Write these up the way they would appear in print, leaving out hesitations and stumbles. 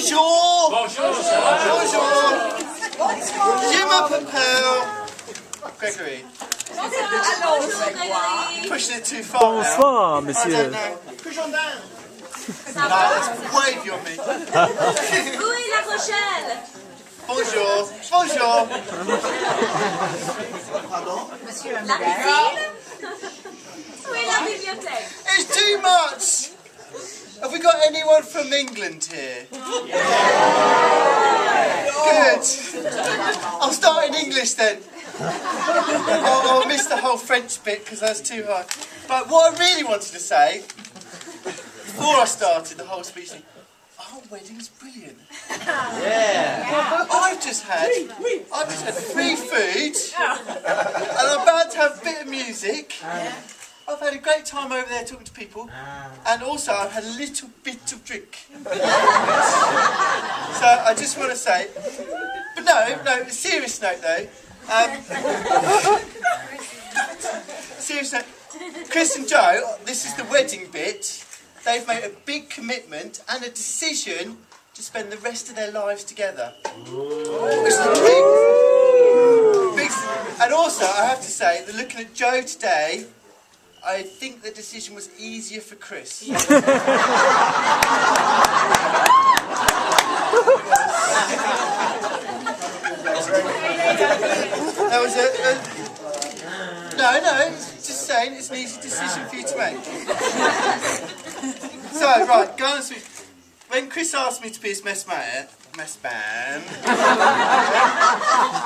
Bonjour. Bonjour. Bonjour. Je m'appelle Gregory. Pushing it too far. Bonsoir, monsieur. Push on down. No, that's way beyond me. Où est La Rochelle? Bonjour. Bonjour. La piscine? Où est la bibliothèque? It's too much. Have we got anyone from England here? Good. I'll start in English then. I'll miss the whole French bit because that's too hard. But what I really wanted to say, before I started the whole speech, our wedding's brilliant. Yeah. I've just had free food, and I'm about to have a bit of music. I've had a great time over there talking to people, and also I've had a little bit of drink. So I just want to say, but no, serious note though. Serious note, Chris and Joe, this is the wedding bit. They've made a big commitment and a decision to spend the rest of their lives together. Which is big. And also, I have to say that looking at Joe today, I think the decision was easier for Chris. That was no, just saying, it's an easy decision for you to make. So, right, go on and speak. When Chris asked me to be his mess man,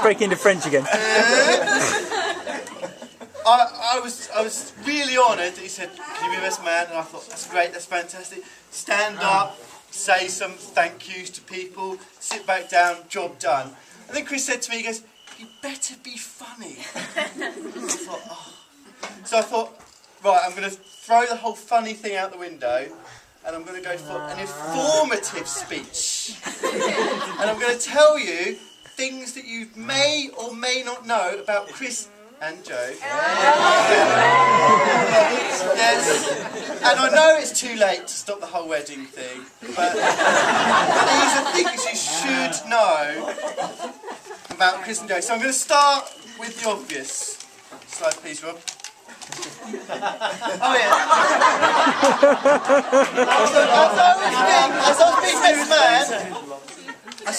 Break into French again. I was really honoured that he said, "Can you be best man?" And I thought, that's great, that's fantastic. Stand up, say some thank yous to people, sit back down, job done. And then Chris said to me, he goes, "You better be funny." So I thought, right, I'm going to throw the whole funny thing out the window, and I'm going to go for an informative speech. And I'm going to tell you things that you may or may not know about Chris and Joe. Yes. And I know it's too late to stop the whole wedding thing, but these are things you should know about Chris and Joe. So I'm going to start with the obvious. Slide please, Rob. Oh yeah. As I was being best man, I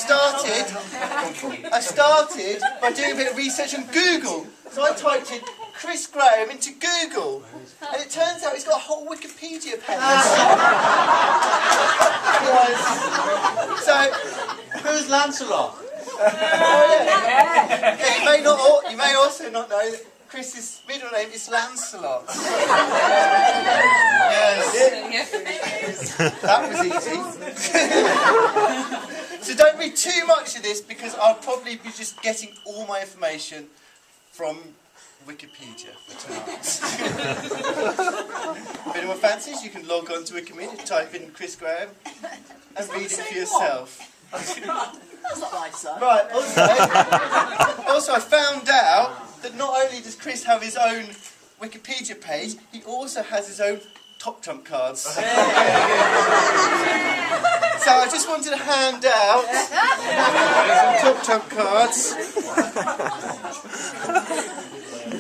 started by doing a bit of research on Google. So I typed in Chris Graham into Google, and it turns out he's got a whole Wikipedia page. So, who's Lancelot? You may also not know that Chris's middle name is Lancelot. Yes. That was easy. So don't read too much of this because I'll probably be just getting all my information from Wikipedia for tonight. If anyone fancies, you can log on to Wikipedia, type in Chris Graham and read it for yourself. That's not my son. Right, also I found out that not only does Chris have his own Wikipedia page, he also has his own top trump cards. So I just wanted to hand out some top trump cards.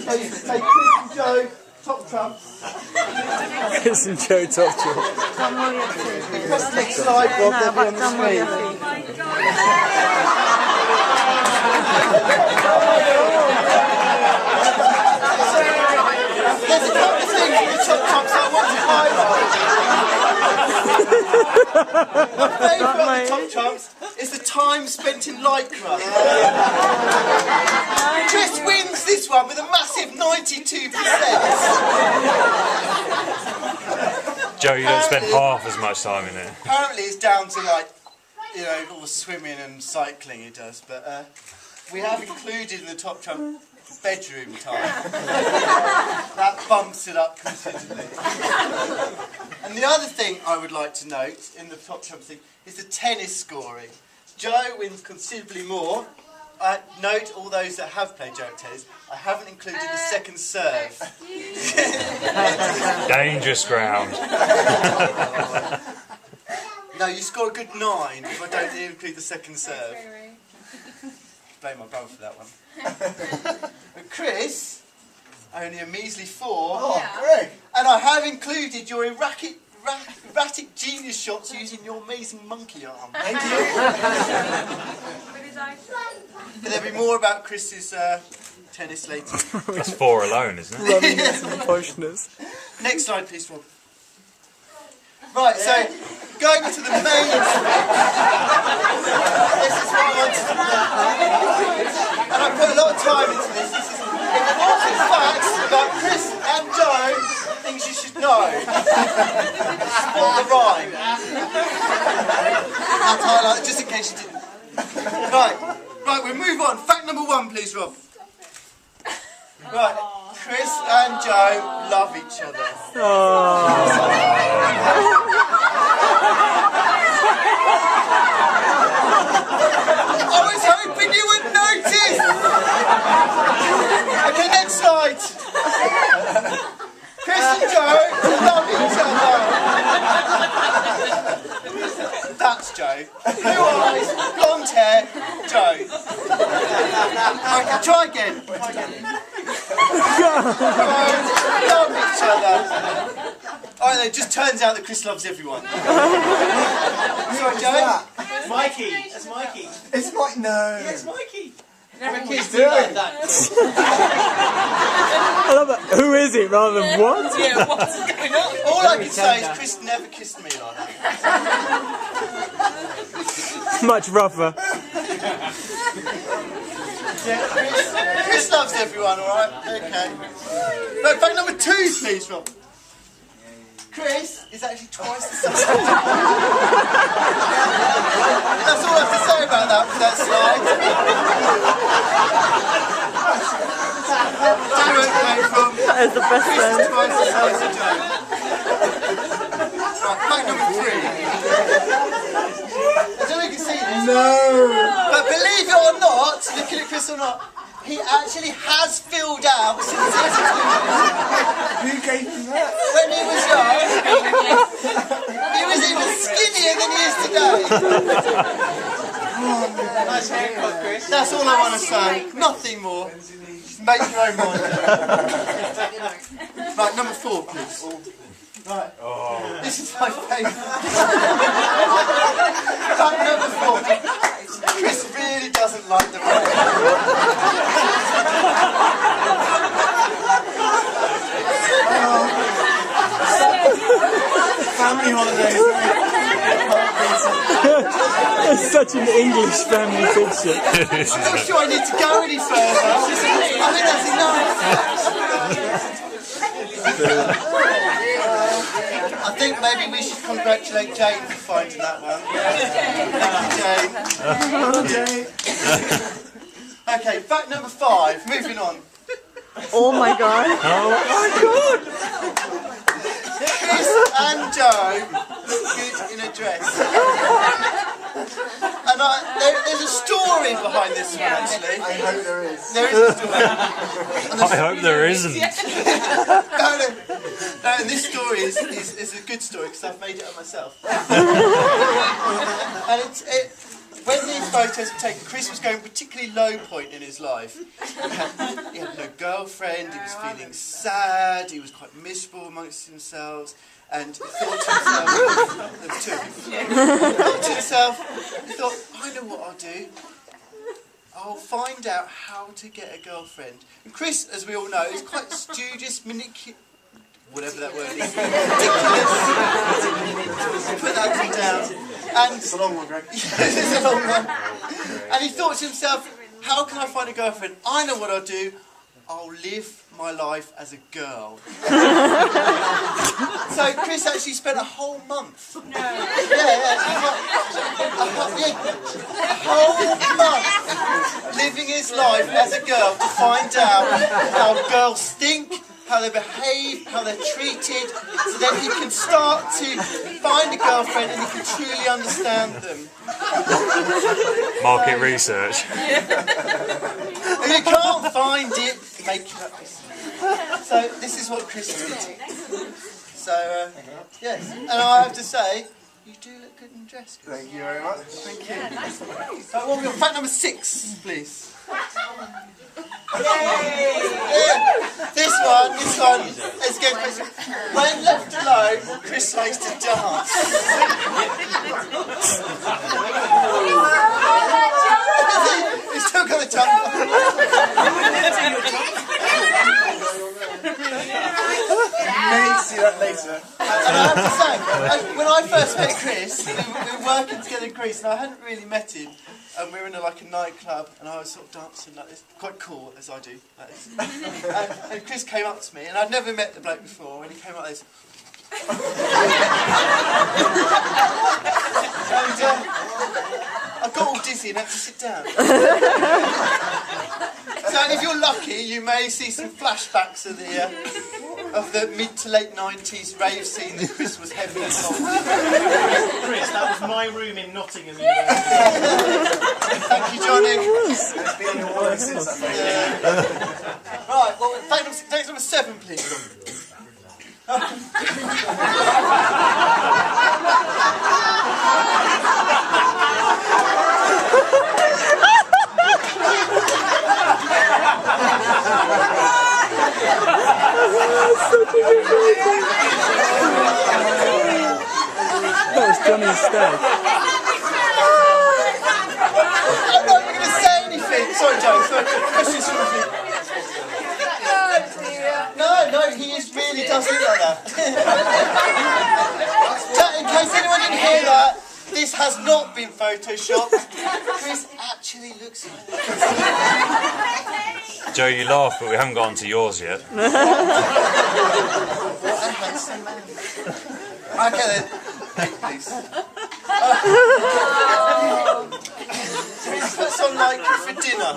So you can take Chris and Joe top trumps. Chris and Joe top trump. Press the next slide, Rob, they'll be on the screen. There's a couple of things in the top trumps I want to highlight. My favourite of the top trumps is the time spent in Lycra. Chris wins this one with a massive 92%. Joe, you don't spend half as much time in it. Apparently it's down to all the swimming and cycling he does, but we have included in the top trump bedroom time. That bumps it up considerably. And the other thing I would like to note in the top trump thing is the tennis scoring. Joe wins considerably more. Note all those that have played Joe at tennis, I haven't included the second serve. Dangerous ground. No, you score a good 9 if I don't include the second serve. Blame my brother for that one. But Chris, only a measly 4. Oh, great. And I have included your erratic genius shots using your amazing monkey arm. Thank you. But there'll be more about Chris's tennis later. That's 4 alone, isn't it? Loveliness and poshness. Next slide, please, Rob. Right, so going into the main. This is what I wanted to do. And I put a lot of time into this. This is important facts about Chris and Joe, things you should know. Spot the rhyme. I'll highlight just in case you didn't. Right, we'll move on. Fact number 1, please, Rob. Right, Chris and Joe love each other. I was hoping you would notice! Okay, next slide. Chris and Joe love each other. That's Joe. Blue eyes, blonde hair, Joe. Okay, try again. Love each other. Alright then, it just turns out that Chris loves everyone. Sorry, Joe? Mikey. That's Mikey. It's Mike. No. Yeah, it's Mikey. Never kissed you like that. I love that. Who is it rather than what? Yeah, what's going on? All I can say is Chris never kissed me like that. Much rougher. Yeah, Chris loves everyone, alright? Okay. Right, fact number 2, please, Rob. Chris is actually twice the size. That's all I have to say about that slide. Joe won't play from. That is the best Chris is one. twice the size of Joe. Right, fact number 3. I don't know if you can see this. No. But believe it or not, looking at Chris or not, he actually has filled out since he was Who gave him that? when he was young. He was even skinnier than he is today. Nice haircut, Chris. That's all I want to say. Nothing more. Just make your own mind up. Right, number 4, please. Right. This is my favourite. Fact number 4. Chris really doesn't like the rain. Family holidays. It's such an English family picture. I'm not sure I need to go any further. I think that's enough. I think maybe we should congratulate Jane for finding that one. Thank you, Jane. Okay, fact number 5. Moving on. Oh my god. Chris and Joe look good in a dress. And there's a story behind this one, actually. I hope there is. There is a story. I hope there isn't. No, and this story is a good story because I've made it up myself. And when these photos were taken, Chris was going a particularly low point in his life. He had no girlfriend, he was feeling sad, he was quite miserable amongst himself, and he thought to himself, there was 2 of them. He thought to himself, I know what I'll do. I'll find out how to get a girlfriend. And Chris, as we all know, is quite studious, whatever that word is. Ridiculous. Put that one down. And It's a long one, Greg. it's a long one. And he thought to himself, how can I find a girlfriend? I know what I'll do. I'll live my life as a girl. So Chris actually spent a whole month. A whole month living his life as a girl to find out how girls think, how they behave, how they're treated, so then he can start to find a girlfriend and he can truly understand them. Market research. If you can't find it, make it up yourself. So this is what Chris did. So yes, and I have to say, You do look good in dress. Thank you very much. Thank you. What have we got? Fact number 6, please. This one is good. When left alone, Chris likes to dance. He's still got the tongue. May see that later. And I have to say, when I first met Chris, we were working together in Greece, and I hadn't really met him. And we were in a nightclub, and I was sort of dancing like this, quite cool as I do. Like this. And Chris came up to me, and I'd never met the bloke before, and he came up like this. And I got all dizzy and had to sit down. So if you're lucky, you may see some flashbacks of the mid to late 90s rave scene that Chris was heavily involved in. Chris, that was my room in Nottingham University. Thank you, Johnny. It's been a while since that. Right, well, thanks number 7, please. That was Johnny's stag. I'm not even going to say anything. Sorry, Joe. Questions from me. No, he really does look like that. In case anyone didn't hear that, this has not been photoshopped. Chris actually looks like that. Joe, you laugh, but we haven't got onto yours yet. What a handsome man. Okay then. Please. Chris puts on lycra for dinner.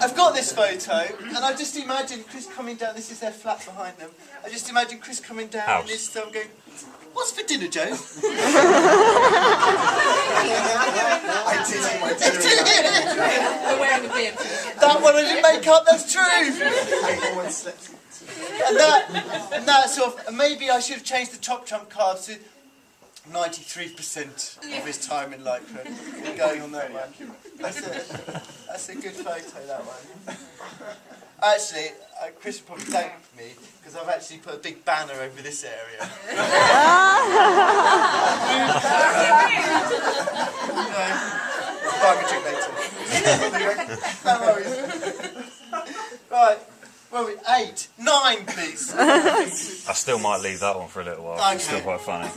I've got this photo, and I just imagine Chris coming down. This is their flat behind them. I just imagine Chris coming down and this time going, "What's for dinner, Joe?" I did in my We're wearing a bib. That one I didn't make up. That's true. I always slept. And that sort of, maybe I should have changed the top trump cards to 93% of his time in lycra. Going on that one. That's a good photo, that one. Actually, Chris will probably thank me because I've actually put a big banner over this area. Buy me a drink later. No worries. Right. Where are we? 8, 9, please. I still might leave that one for a little while. Okay. It's still quite funny.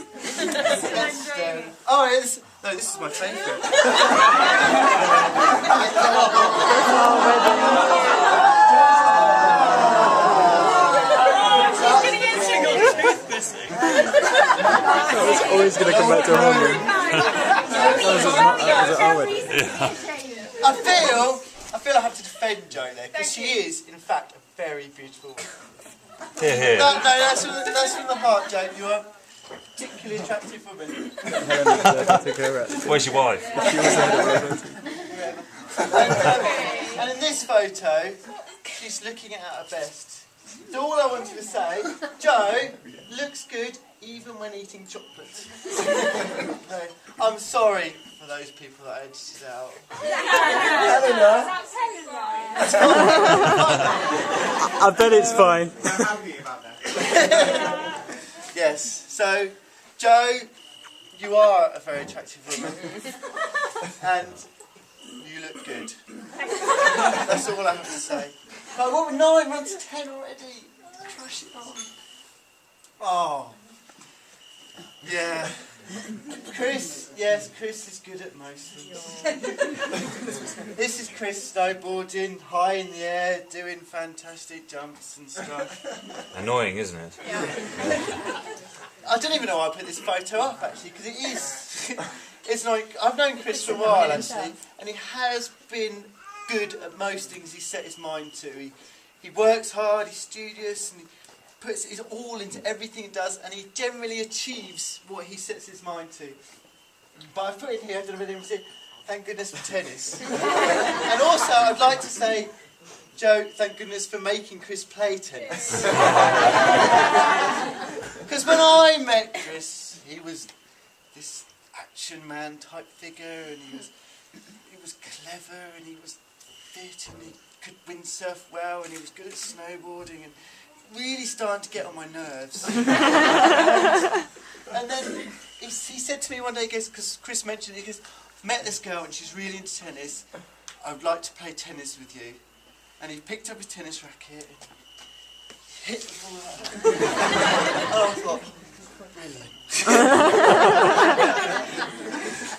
Oh, this is my favourite. That was always going to come back to her homeroom. I feel I have to defend Jo there because she is, in fact, a very beautiful woman. Here. No, that's from the heart, Jo. You are a particularly attractive woman. Where's your wife? And in this photo, she's looking at her best. So all I wanted to say, Jo looks good even when eating chocolate. No, I'm sorry for those people that edged it out. I bet it's fine. I'm happy about that. Yes, so Jo, you are a very attractive woman. And you look good. That's all I have to say. But what, 9, we're on to 10 already. Crush it on. Oh. Yeah. Chris, yes, Chris is good at most things. This is Chris snowboarding, high in the air, doing fantastic jumps and stuff. Annoying, isn't it? I don't even know why I put this photo up actually, because it is. It's like I've known Chris for a while actually, and he has been good at most things he set his mind to. He works hard, he's studious, and he puts his all into everything he does, and he generally achieves what he sets his mind to. But I've put it here, I don't know whether anyone thank goodness for tennis. And also, I'd like to say, Jo, thank goodness for making Chris play tennis. Because when I met Chris, he was this action man type figure, and he was clever, and he was fit, and he could windsurf well, and he was good at snowboarding, and really starting to get on my nerves. And then he said to me one day, because Chris mentioned it, he goes, I've met this girl and she's really into tennis. I would like to play tennis with you. And he picked up his tennis racket and hit the ball out. And I thought, brilliant.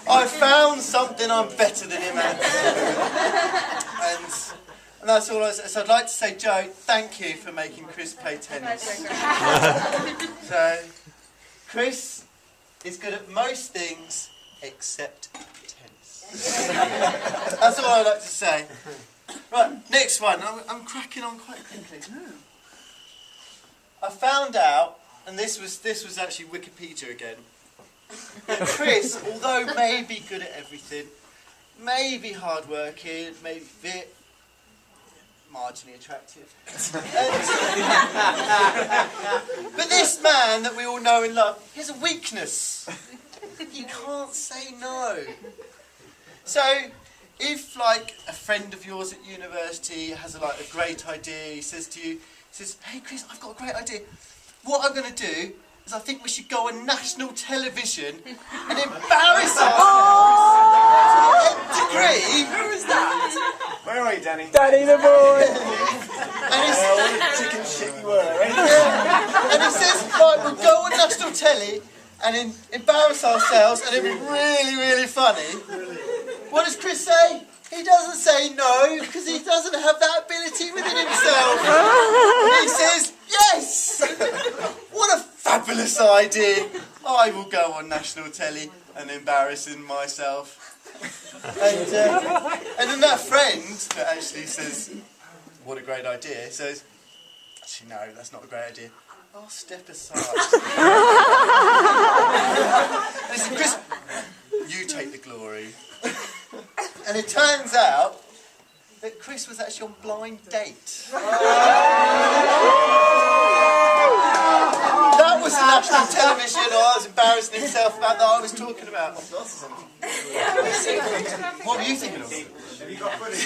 I found something I'm better than him at. And that's all I said. So I'd like to say, Joe, thank you for making Chris play tennis. So, Chris is good at most things except tennis. That's all I'd like to say. Right, next one. I'm cracking on quite quickly. I found out, and this was actually Wikipedia again, that Chris, although maybe good at everything, maybe hard-working, maybe fit, marginally attractive. But this man that we all know and love, he has a weakness. He can't say no. So, if like a friend of yours at university has a great idea, he says to you, hey Chris, I've got a great idea. What I'm going to do is I think we should go on national television and embarrass ourselves to the nth degree. Who is that? Where are you, Danny? Danny the boy! And he says, What a chicken shit you were, eh? and he says, right, we'll go on national telly and embarrass ourselves, and it'll be really, really funny. What does Chris say? He doesn't say no, because he doesn't have that ability within himself. He says, yes! What a fabulous idea. I will go on national telly and embarrass myself. And then that friend that actually says, what a great idea, says, actually no, that's not a great idea. I'll step aside. And he said, Chris, you take the glory. And it turns out that Chris was actually on blind date. That was the national television. I was embarrassing himself about that I was talking about. What were you thinking of? Have you got footage?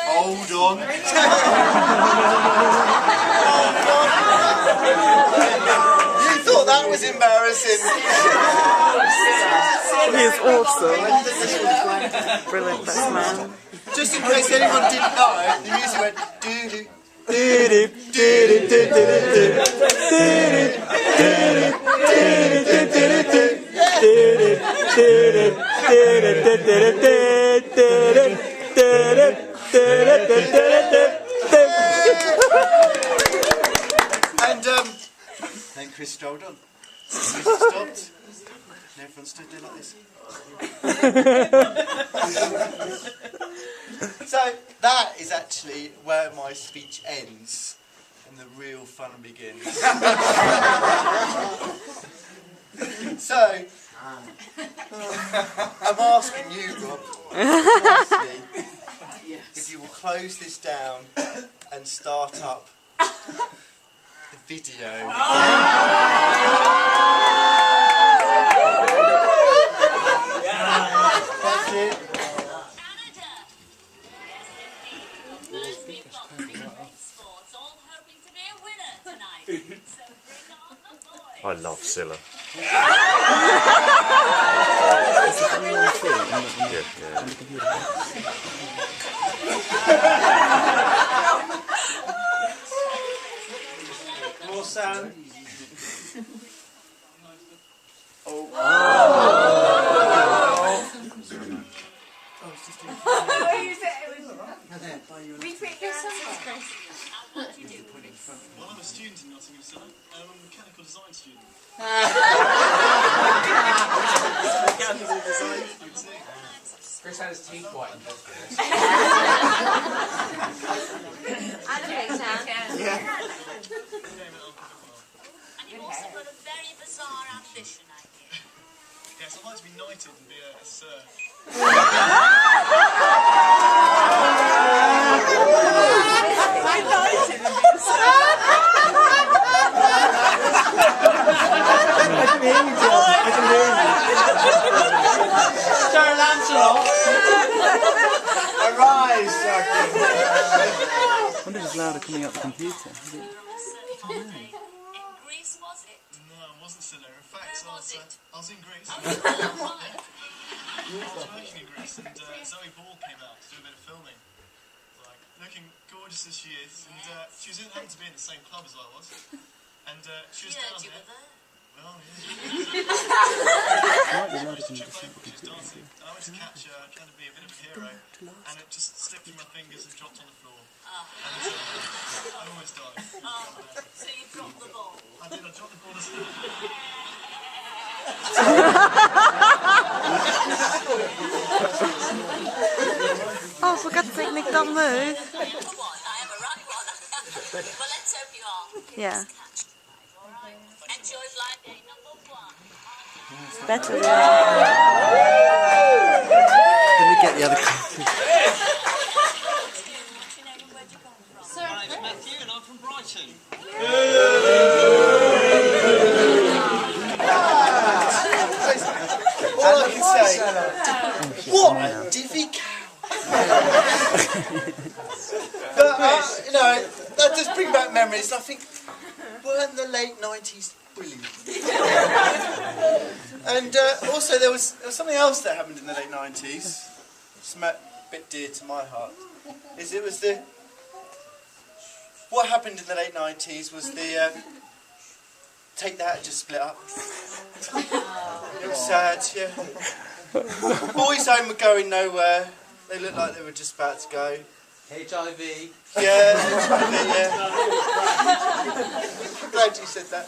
Hold on. You thought that was embarrassing. He is awesome. Brilliant, best man. Just in case anyone didn't know, the music went doo-doo. And then Chris strolled on. The music stopped. And everyone stood there like this. So that is actually where my speech ends and the real fun begins. So I'm asking you, Rob, honestly, if you will close this down and start up the video. That's it. I love Scylla. More sound. Well, I'm a student in Nottingham, so I'm a mechanical design student. Chris had his teeth whitened just for this. And you've also got a very bizarre ambition, I hear. Yes, I'd like to be knighted and be a sir. I liked it. Arise, Jackie. I wonder if it's louder coming up the computer. Is it? In Greece, was it? No, it wasn't still there. In fact, Where was it? I was in Greece. Oh, I was working in Greece, and Zoe Ball came out to do a bit of filming. Like, looking gorgeous as she is, and she was happened to be in the same club as I was, and she was down there. Well, yeah. She was dancing, and I went to catch her, trying to be a bit of a hero, and it just slipped through my fingers and dropped on the floor. And I almost died. So you dropped the ball? I did, I dropped the ball as well. Oh, for God's sake, Nick, don't move. I am a right one. Well, let's hope you are. Yeah. Enjoy live day number 1. Better. Let me get the other copy. My name's Matthew and I'm from Brighton. All I can say, what a divvy cow. But, you know, that does bring back memories. I think, weren't the late 90s brilliant? And also there was something else that happened in the late 90s, it's a bit dear to my heart, what happened in the late 90s was the Take That just split up. It was sad, yeah. Boys Home were going nowhere. They looked like they were just about to go. HIV. Yeah, I'm glad you said that.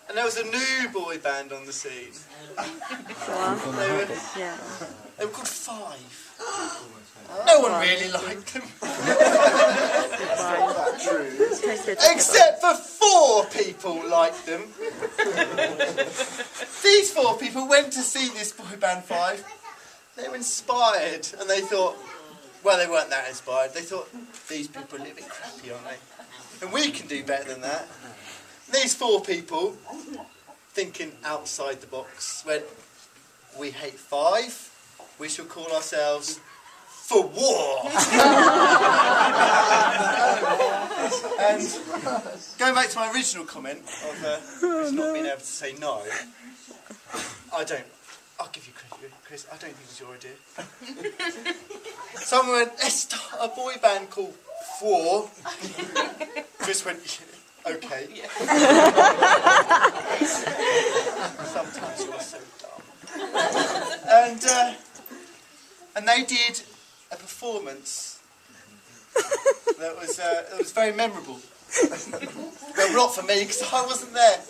And there was a new boy band on the scene. They were called Five. No one really liked them. Except for 4 people liked them. These 4 people went to see this boy band Five. They were inspired, and they thought, well, they weren't that inspired. They thought, these people are a little bit crappy, aren't they? And we can do better than that. These 4 people, thinking outside the box, went, we hate Five, we shall call ourselves Phwoar. And going back to my original comment of not being able to say no, I'll give you credit, Chris, I don't think it was your idea. Someone went, let's start a boy band called Phwoar. Chris went, okay. Sometimes you're so dumb. And they did a performance that was very memorable. Well, not for me, because I wasn't there.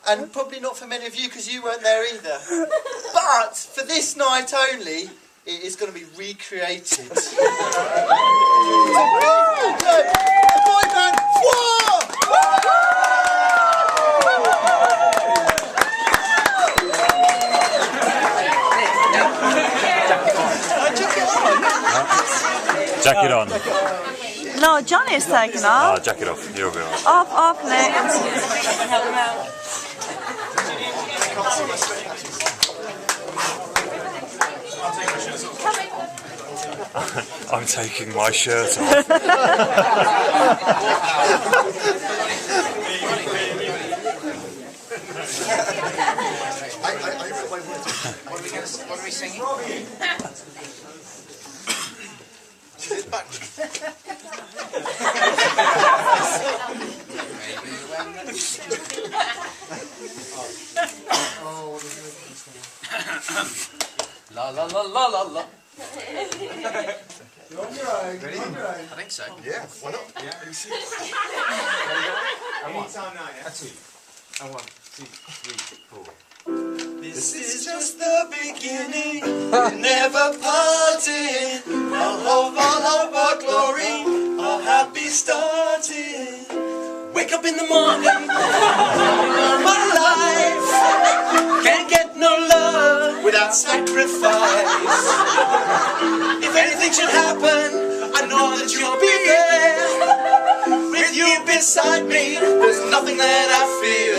And probably not for many of you, because you weren't there either. But for this night only, it is going to be recreated. The boy band Phwoar! Jacket on. No, Johnny's taken off. Jacket off. You'll be alright. Off, Nick. I'm taking my shirt off. What are we singing? La la la la la la. You're on your own. Ready? You're on your own. I think so. Yeah, why not? Yeah. Anytime now, yeah? 2. And 1, 2, 3, 4. This is just the beginning, never parting. All of our glory, our happy starting. Wake up in the morning, my life can't get no love without sacrifice. If anything should happen, I know that you'll be there. With you beside me, there's nothing that I fear.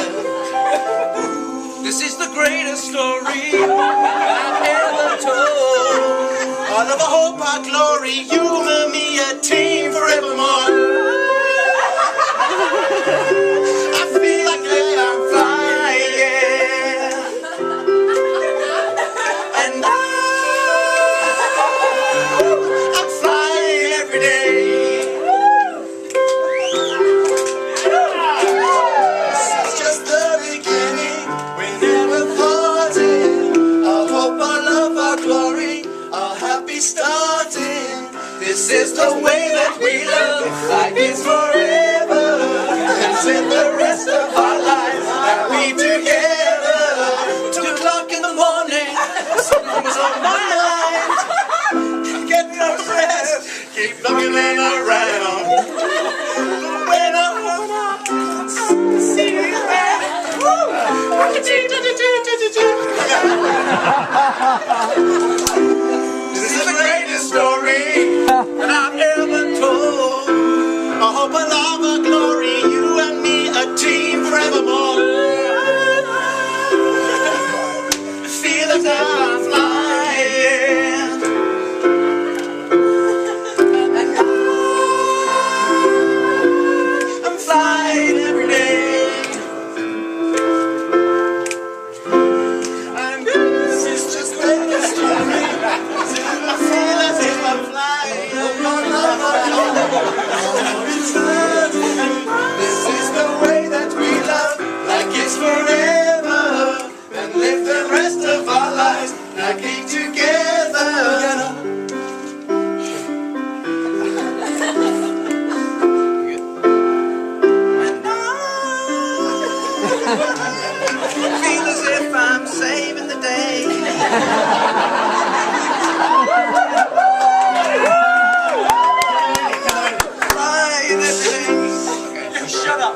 This is the greatest story I've ever told. All of our hope, our glory, you and me, a team forevermore. I feel like I'm flying, and I'm flying every day. This is just the beginning. We never parted. Our hope, our love, our glory, our happy starting. This is the way that we love, like it's forever. And spend the rest of our lives happy together. 2 o'clock in the morning, something was on my mind. Get no rest, keep looking around. When I see you back, this is the greatest story that I've ever told. I hope I love our glory, you and me, a team forevermore. Feel as though I'm flying, I'm flying every day. And this is just the greatest story. I feel as if I'm flying. This is the way that we love, like it's forever, and live the rest of our lives happy together. And I feel as if I'm saving the day. Flying every day. Okay, shut up.